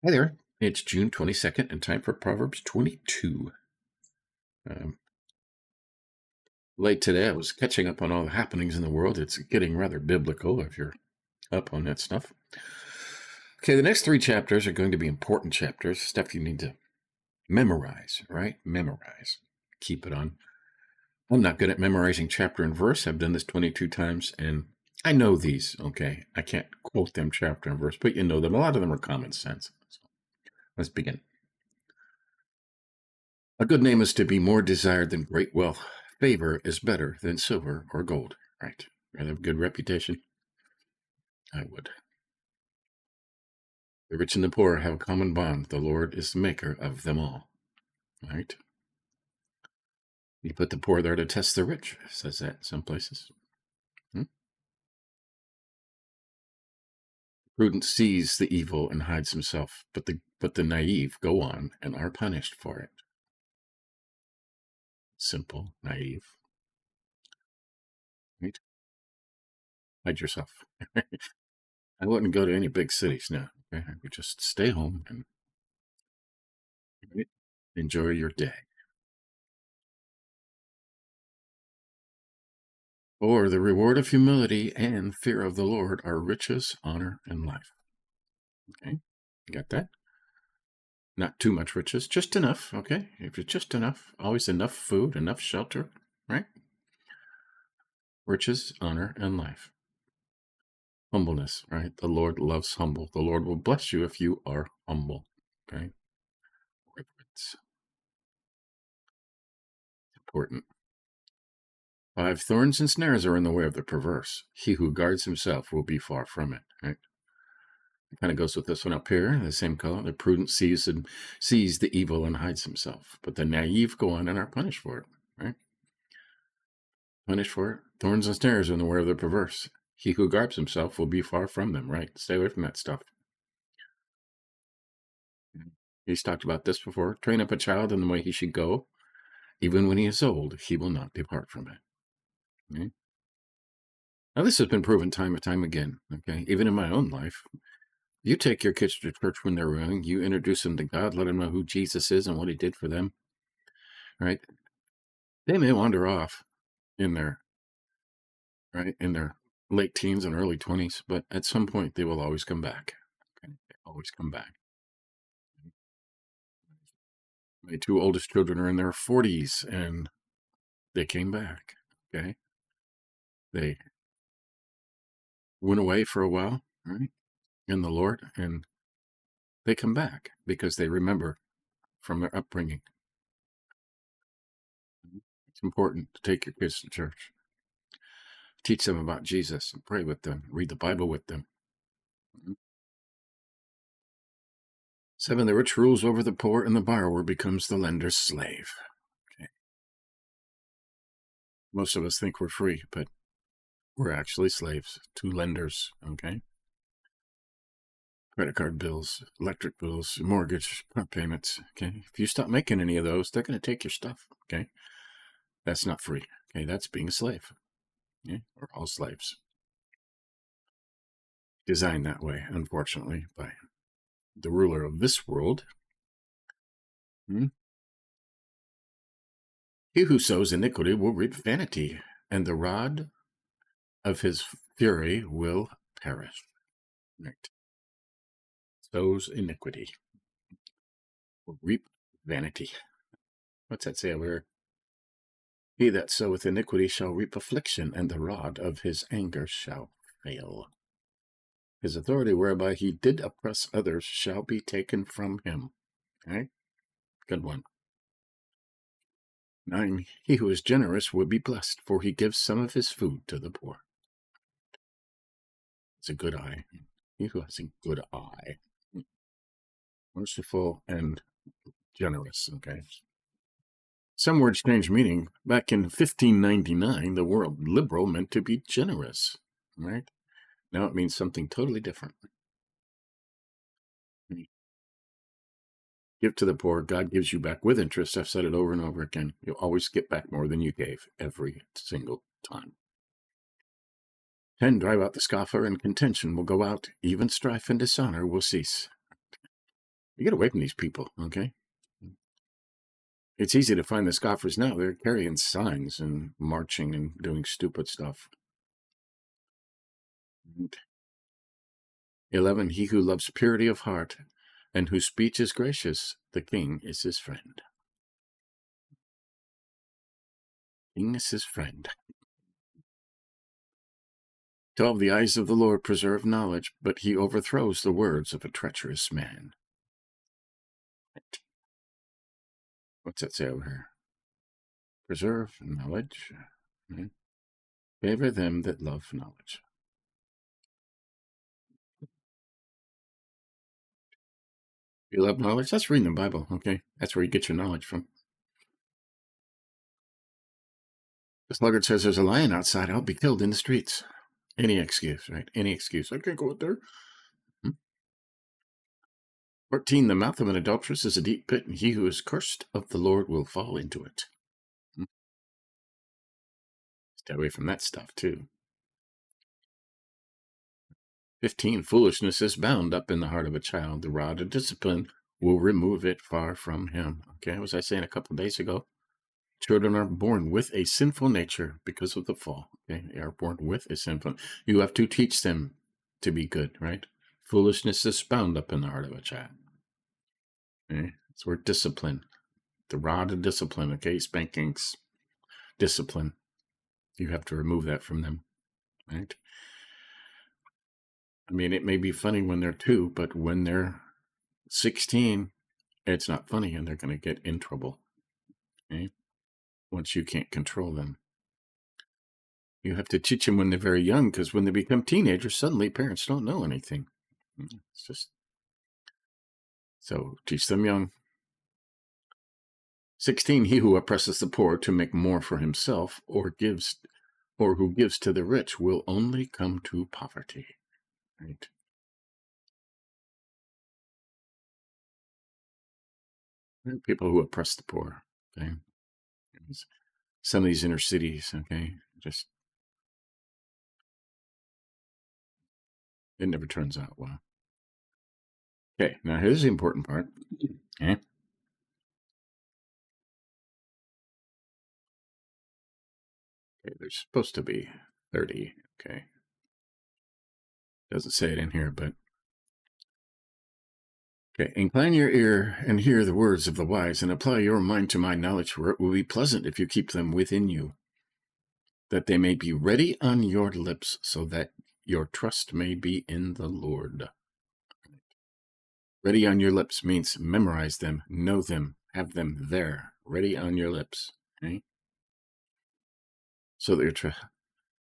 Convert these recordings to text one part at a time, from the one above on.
Hi there. It's June 22nd and time for Proverbs 22. Um, Late today, I was catching up on all the happenings in the world. It's getting rather biblical if you're up on that stuff. Okay, the next three chapters are going to be important chapters, stuff you need to memorize, right? Memorize. Keep it on. I'm not good at memorizing chapter and verse. I've done this 22 times, and I know these, okay? I can't quote them chapter and verse, but you know them. A lot of them are common sense. So let's begin. A good name is to be more desired than great wealth. Favor is better than silver or gold. Right. Rather have a good reputation? I would. The rich and the poor have a common bond. The Lord is the maker of them all. Right. You put the poor there to test the rich. It says that in some places. Prudent sees the evil and hides himself, but the naive go on and are punished for it. Simple, naive. Right. Hide yourself. I wouldn't go to any big cities now. Okay? I would just stay home and enjoy your day. Or the reward of humility and fear of the Lord are riches, honor, and life. Okay, you got that? Not too much riches, just enough, okay? If it's just enough, always enough food, enough shelter, right? Riches, honor, and life. Humbleness, right? The Lord loves humble. The Lord will bless you if you are humble, okay? Reverence. Important. 5 thorns and snares are in the way of the perverse. He who guards himself will be far from it, right? It kind of goes with this one up here, the same color. The prudent sees the evil and hides himself, but the naive go on and are punished for it, right? Punished for it. Thorns and snares are in the way of the perverse. He who guards himself will be far from them, right? Stay away from that stuff. He's talked about this before. Train up a child in the way he should go. Even when he is old, he will not depart from it. Okay? Now, this has been proven time and time again, okay? Even in my own life. You take your kids to church when they're young. You introduce them to God. Let them know who Jesus is and what he did for them. Right? They may wander off in their late teens and early 20s, but at some point they will always come back. Okay? They always come back. My 2 oldest children are in their 40s and they came back. Okay? They went away for a while, right? In the Lord, and they come back because they remember from their upbringing. It's important to take your kids to church. Teach them about Jesus and pray with them. Read the Bible with them. 7, the rich rules over the poor, and the borrower becomes the lender's slave. Okay. Most of us think we're free, but we're actually slaves to lenders, okay? Credit card bills, electric bills, mortgage payments, okay? If you stop making any of those, they're going to take your stuff, okay? That's not free, okay? That's being a slave. Okay? We're all slaves. Designed that way, unfortunately, by the ruler of this world. He who sows iniquity will reap vanity, and the rod of his fury will perish. Right. Sows iniquity will reap vanity. What's that say over here? He that soweth iniquity shall reap affliction, and the rod of his anger shall fail. His authority whereby he did oppress others shall be taken from him. Okay? Good one. 9, he who is generous will be blessed, for he gives some of his food to the poor. It's a good eye. He who has a good eye. Merciful and generous, okay? Some words change meaning. Back in 1599, the word liberal meant to be generous, right? Now it means something totally different. Give to the poor, God gives you back with interest. I've said it over and over again. You'll always get back more than you gave every single time. 10, drive out the scoffer, and contention will go out. Even strife and dishonor will cease. You get away from these people, okay? It's easy to find the scoffers now. They're carrying signs and marching and doing stupid stuff. 11, he who loves purity of heart and whose speech is gracious, the king is his friend. King is his friend. 12, the eyes of the Lord preserve knowledge, but he overthrows the words of a treacherous man. What's that say over here? Preserve knowledge. Favor them that love knowledge. You love knowledge? That's reading the Bible, okay? That's where you get your knowledge from. The sluggard says, there's a lion outside. I'll be killed in the streets. Any excuse, right? Any excuse. I can't go out there. 14, the mouth of an adulteress is a deep pit, and he who is cursed of the Lord will fall into it. Stay away from that stuff, too. 15, foolishness is bound up in the heart of a child. The rod of discipline will remove it far from him. Okay, what was I saying a couple of days ago? Children are born with a sinful nature because of the fall. Okay, they are born with a sinful. You have to teach them to be good, right? Foolishness is bound up in the heart of a child. Okay, it's where discipline, the rod of discipline. Okay, spankings, discipline. You have to remove that from them, right? I mean, it may be funny when they're 2, but when they're 16, it's not funny, and they're going to get in trouble. Okay, once you can't control them. You have to teach them when they're very young, because when they become teenagers, suddenly parents don't know anything. It's just, so teach them young. 16, he who oppresses the poor to make more for himself, or who gives to the rich, will only come to poverty. Right? People who oppress the poor. Okay, some of these inner cities. Okay, just it never turns out well. Okay, now here's the important part. Okay. Okay, there's supposed to be 30. Okay. Doesn't say it in here, but okay. Incline your ear and hear the words of the wise, and apply your mind to my knowledge, for it will be pleasant if you keep them within you, that they may be ready on your lips, so that your trust may be in the Lord. Ready on your lips means memorize them, know them, have them there, ready on your lips. Okay? So that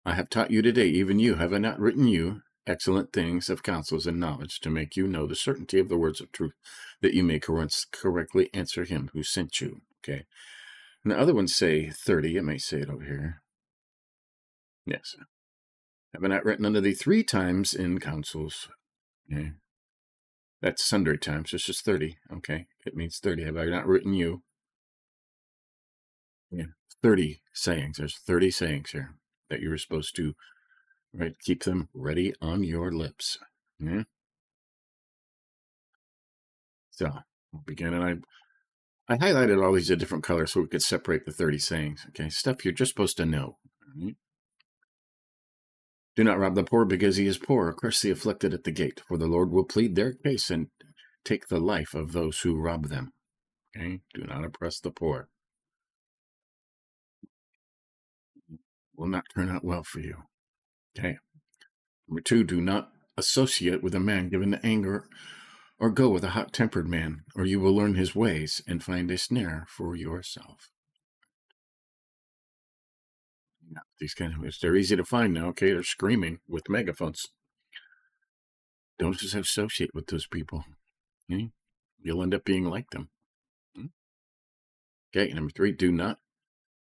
I have taught you today, even you, have I not written you excellent things of counsels and knowledge, to make you know the certainty of the words of truth, that you may correctly answer him who sent you. Okay. And the other ones say 30. I may say it over here. Yes. Have I not written unto thee 3 times in counsels? Okay. That's sundry times. It's just 30. Okay. It means 30. Have I not written you? Yeah. 30 sayings. There's 30 sayings here that you're supposed to, right, keep them ready on your lips. Yeah. So we'll begin, and I highlighted all these in different colors so we could separate the 30 sayings. Okay, stuff you're just supposed to know. Right? Do not rob the poor because he is poor, or curse the afflicted at the gate, for the Lord will plead their case and take the life of those who rob them. Okay, do not oppress the poor. Will not turn out well for you. Okay. Number 2, do not associate with a man given to anger, or go with a hot-tempered man, or you will learn his ways and find a snare for yourself. Yeah, these kind of, they're easy to find now. Okay, they're screaming with megaphones. Don't just associate with those people. Okay? You'll end up being like them. Okay, number 3, do not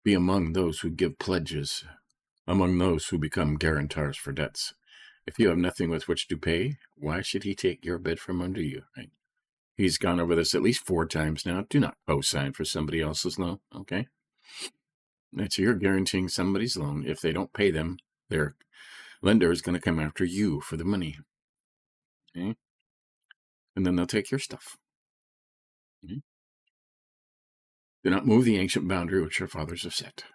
be among those who give pledges, among those who become guarantors for debts. If you have nothing with which to pay, why should he take your bed from under you? Right? He's gone over this at least 4 times now. Do not co-sign for somebody else's loan, okay? That's, you're guaranteeing somebody's loan. If they don't pay them, their lender is going to come after you for the money. Okay? And then they'll take your stuff. Mhm. Do not move the ancient boundary which your fathers have set.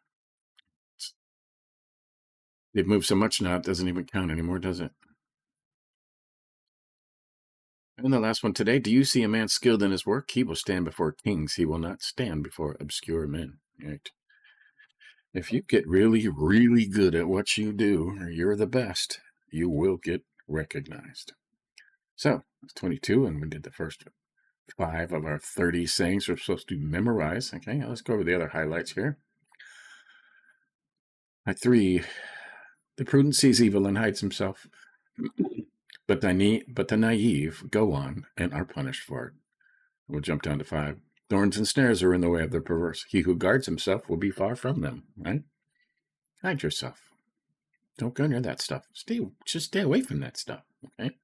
They've moved so much now it doesn't even count anymore, does it? And the last one today, do you see a man skilled in his work? He will stand before kings. He will not stand before obscure men. Right? If you get really, really good at what you do, or you're the best, you will get recognized. So it's 22, and we did the first 5 of our 30 sayings we're supposed to memorize. Okay, let's go over the other highlights here. 3, the prudent sees evil and hides himself, but the naive go on and are punished for it. We'll jump down to 5. Thorns and snares are in the way of the perverse. He who guards himself will be far from them, right? Hide yourself. Don't go near that stuff. Just stay away from that stuff, okay?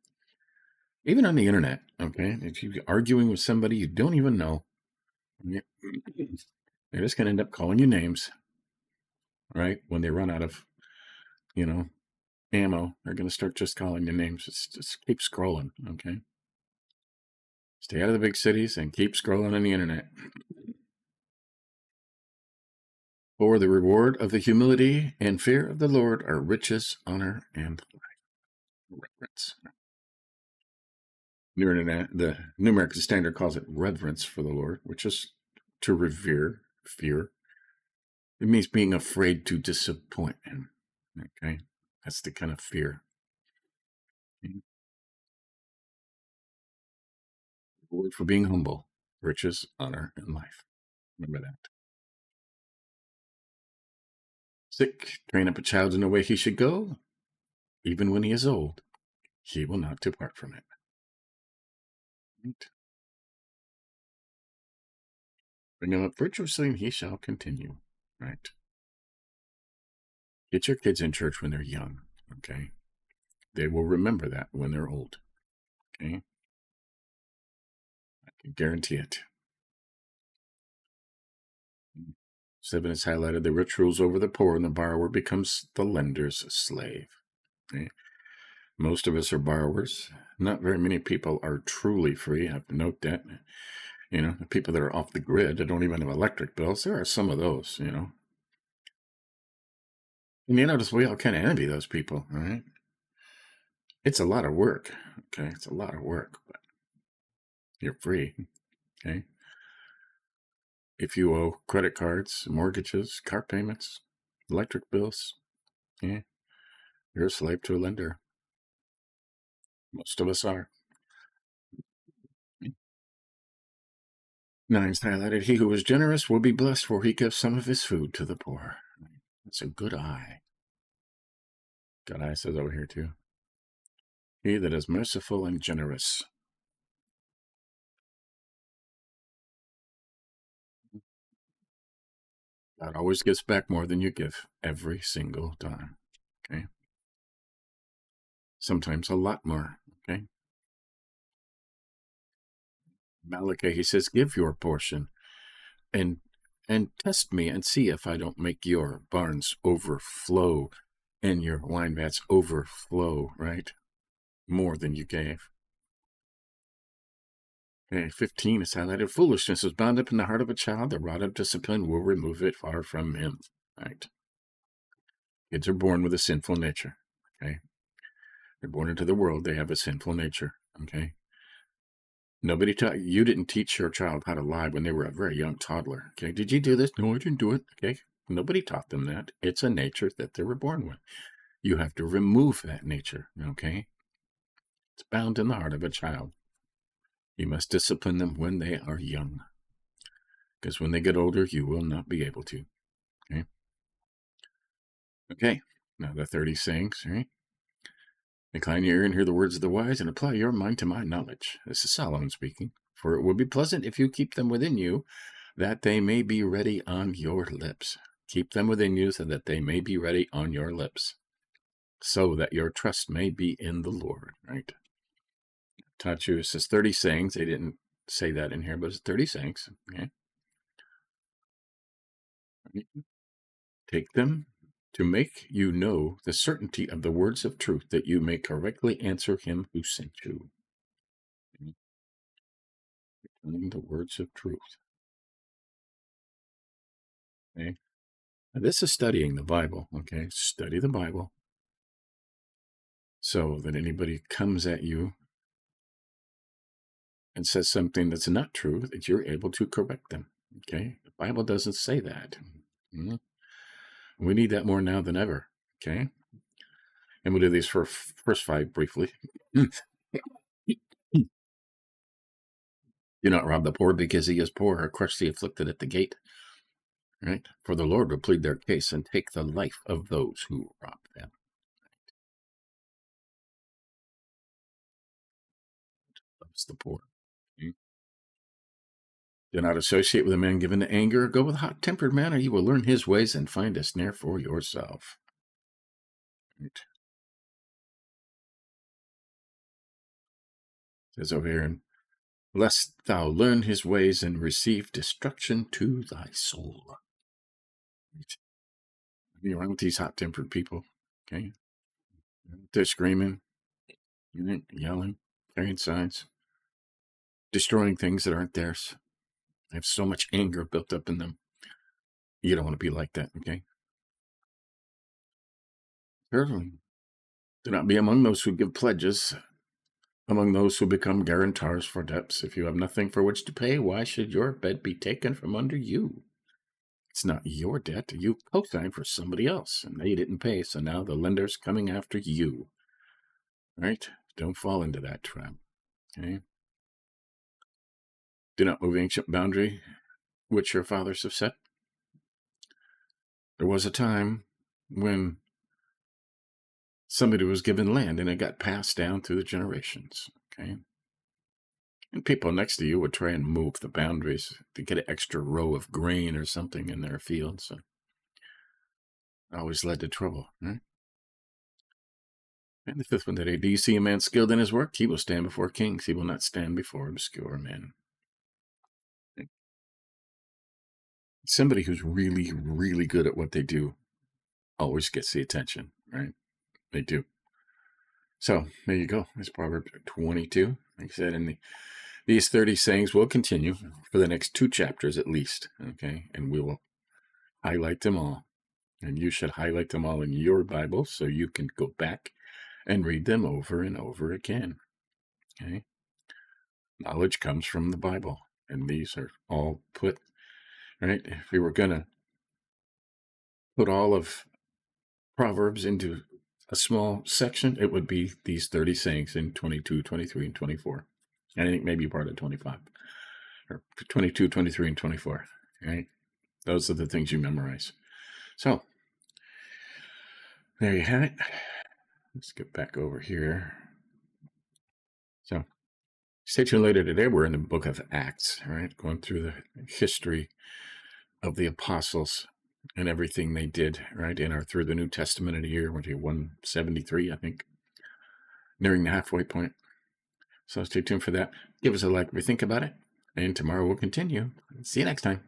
Even on the internet, okay? If you're arguing with somebody you don't even know, they're just going to end up calling you names, right? When they run out of, ammo, they're going to start just calling you names. Just keep scrolling, okay? Stay out of the big cities and keep scrolling on the internet. For the reward of the humility and fear of the Lord are riches, honor, and reverence. The New American Standard calls it reverence for the Lord, which is to revere, fear. It means being afraid to disappoint him. Okay? That's the kind of fear. Reward for being humble, riches, honor, and life. Remember that. 6, train up a child in the way he should go. Even when he is old, he will not depart from it. Right? Bring him up virtuously, and he shall continue. Right? Get your kids in church when they're young. Okay? They will remember that when they're old. Okay? I can guarantee it. 7 is highlighted. The rich rules over the poor, and the borrower becomes the lender's slave. Okay? Most of us are borrowers. Not very many people are truly free. I have to note that. The people that are off the grid that don't even have electric bills, there are some of those, And just we all kind of envy those people, all right? It's a lot of work, okay? It's a lot of work, but you're free, okay? If you owe credit cards, mortgages, car payments, electric bills, yeah, you're a slave to a lender. Most of us are. 9's highlighted. He who is generous will be blessed, for he gives some of his food to the poor. That's a good eye. Good eye says over here too. He that is merciful and generous. God always gives back more than you give every single time. Okay. Sometimes a lot more. Okay. Malachi, he says, give your portion and test me and see if I don't make your barns overflow and your wine vats overflow, right? More than you gave. Okay, 15 is highlighted. Foolishness is bound up in the heart of a child. The rod of discipline will remove it far from him. Right? Kids are born with a sinful nature. Okay? They're born into the world. They have a sinful nature. Okay? Nobody taught you didn't teach your child how to lie when they were a very young toddler. Okay? Did you do this? No, I didn't do it. Okay? Nobody taught them that. It's a nature that they were born with. You have to remove that nature. Okay? It's bound in the heart of a child. You must discipline them when they are young. Because when they get older, you will not be able to. Okay? Okay. Now the 30 sayings, right? Incline your ear and hear the words of the wise, and apply your mind to my knowledge. This is Solomon speaking. For it will be pleasant if you keep them within you, that they may be ready on your lips. Keep them within you so that they may be ready on your lips, so that your trust may be in the Lord, right? Taught you, it says 30 sayings. They didn't say that in here, but it's 30 sayings. Okay. Take them to make you know the certainty of the words of truth, that you may correctly answer him who sent you. and the words of truth. Okay? Now, this is studying the Bible. Okay? Study the Bible so that anybody comes at you and says something that's not true, that you're able to correct them. Okay? The Bible doesn't say that. Mhm. We need that more now than ever. Okay? And we'll do these for first 5 briefly. Do not rob the poor because he is poor, or crush the afflicted at the gate. Right? For the Lord will plead their case and take the life of those who rob them. Loves the poor. Okay? Do not associate with a man given to anger. Go with a hot-tempered man, or you will learn his ways and find a snare for yourself. Right? It says over here, lest thou learn his ways and receive destruction to thy soul. Right? You're around with these hot-tempered people. Okay? They're screaming, yelling, carrying signs, destroying things that aren't theirs. They have so much anger built up in them. You don't want to be like that, okay? Thirdly, do not be among those who give pledges, among those who become guarantors for debts. If you have nothing for which to pay, why should your bed be taken from under you? It's not your debt. You co-signed for somebody else, and they didn't pay, so now the lender's coming after you. Right? Don't fall into that trap. Okay? Do not move ancient boundary which your fathers have set. There was a time when somebody was given land and it got passed down through the generations. Okay? And people next to you would try and move the boundaries to get an extra row of grain or something in their fields. So it always led to trouble. Right? And the fifth one today, do you see a man skilled in his work? He will stand before kings. He will not stand before obscure men. Somebody who's really, really good at what they do always gets the attention, right? They do. So there you go. It's Proverbs 22. Like I said, these 30 sayings will continue for the next 2 chapters at least, okay? And we will highlight them all. And you should highlight them all in your Bible so you can go back and read them over and over again, okay? Knowledge comes from the Bible, and these are all put, right? If we were going to put all of Proverbs into a small section, it would be these 30 sayings in 22, 23, and 24. And I think maybe part of 25, or 22, 23, and 24, right? Those are the things you memorize. So, there you have it. Let's get back over here. So, stay tuned later today. We're in the book of Acts, all right? Going through the history of the apostles and everything they did, right? Through the New Testament in a year, 173, I think, nearing the halfway point. So stay tuned for that. Give us a like if you think about it. And tomorrow we'll continue. See you next time.